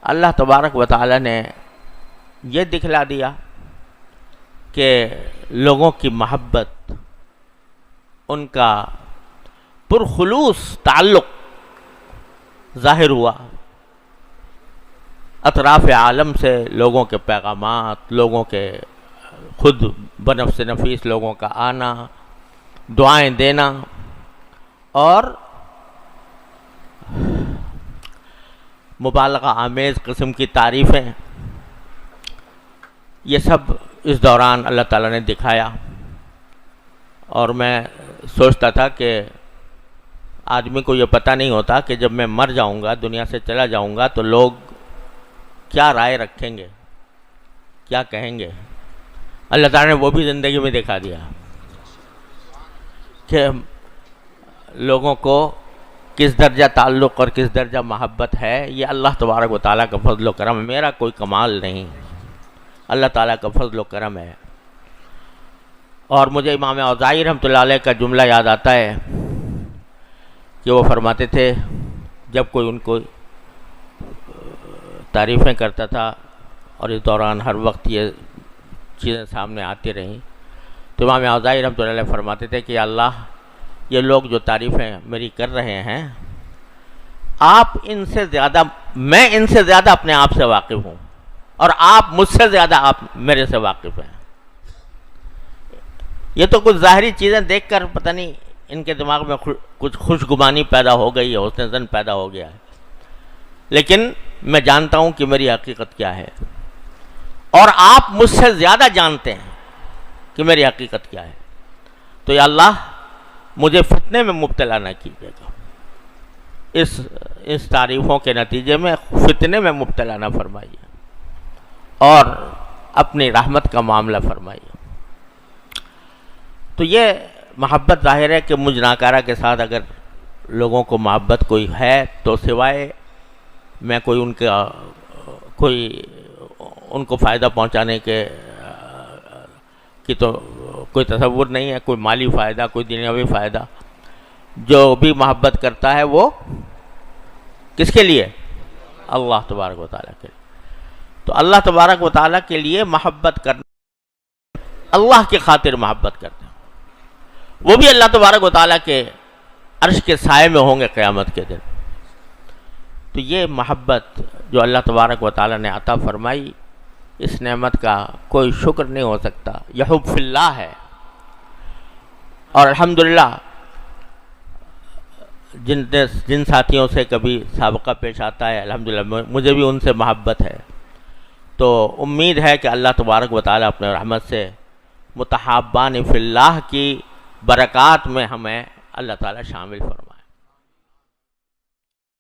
اللہ تبارک و تعالی نے یہ دکھلا دیا کہ لوگوں کی محبت، ان کا پرخلوص تعلق ظاہر ہوا، اطراف عالم سے لوگوں کے پیغامات، لوگوں کے خود بنفس نفیس لوگوں کا آنا، دعائیں دینا اور مبالغہ آمیز قسم کی تعریفیں، یہ سب اس دوران اللہ تعالیٰ نے دکھایا۔ اور میں سوچتا تھا کہ آدمی کو یہ پتہ نہیں ہوتا کہ جب میں مر جاؤں گا، دنیا سے چلا جاؤں گا، تو لوگ کیا رائے رکھیں گے، کیا کہیں گے۔ اللہ تعالیٰ نے وہ بھی زندگی میں دکھا دیا کہ لوگوں کو کس درجہ تعلق اور کس درجہ محبت ہے۔ یہ اللہ تبارک و تعالیٰ کا فضل و کرم ہے، میرا کوئی کمال نہیں، اللہ تعالیٰ کا فضل و کرم ہے۔ اور مجھے امام اوزاعی رحمۃ اللہ علیہ کا جملہ یاد آتا ہے کہ وہ فرماتے تھے جب کوئی ان کو تعریفیں کرتا تھا، اور اس دوران ہر وقت یہ چیزیں سامنے آتی رہیں، تو امام اوزاعی رحمۃ اللہ علیہ فرماتے تھے کہ اللہ، یہ لوگ جو تعریفیں میری کر رہے ہیں، آپ ان سے زیادہ، میں ان سے زیادہ اپنے آپ سے واقف ہوں، اور آپ مجھ سے زیادہ آپ میرے سے واقف ہیں۔ یہ تو کچھ ظاہری چیزیں دیکھ کر پتہ نہیں ان کے دماغ میں کچھ خوش گمانی پیدا ہو گئی ہے، حسن ظن پیدا ہو گیا ہے، لیکن میں جانتا ہوں کہ میری حقیقت کیا ہے، اور آپ مجھ سے زیادہ جانتے ہیں کہ میری حقیقت کیا ہے۔ تو یا اللہ، مجھے فتنے میں مبتلا نہ کیجیے گا، اس تعریفوں کے نتیجے میں فتنے میں مبتلا نہ فرمائیے، اور اپنی رحمت کا معاملہ فرمائیے۔ تو یہ محبت ظاہر ہے کہ مجھ ناکارہ کے ساتھ اگر لوگوں کو محبت کوئی ہے تو سوائے میں ان کو فائدہ پہنچانے کی تو کوئی تصور نہیں ہے، کوئی مالی فائدہ، کوئی دنیاوی فائدہ۔ جو بھی محبت کرتا ہے وہ کس کے لیے؟ اللہ تبارک و تعالیٰ کے لیے۔ تو اللہ تبارک و تعالیٰ کے لیے محبت کرنا، اللہ کی خاطر محبت کرنا، وہ بھی اللہ تبارک و تعالیٰ کے عرش کے سائے میں ہوں گے قیامت کے دن۔ تو یہ محبت جو اللہ تبارک و تعالیٰ نے عطا فرمائی، اس نعمت کا کوئی شکر نہیں ہو سکتا، یہ حب فی اللہ ہے۔ اور الحمدللہ جن ساتھیوں سے کبھی سابقہ پیش آتا ہے، الحمدللہ مجھے بھی ان سے محبت ہے، تو امید ہے کہ اللہ تبارک و تعالیٰ اپنے رحمت سے متحابان فی اللہ کی برکات میں ہمیں اللہ تعالیٰ شامل فرمائے۔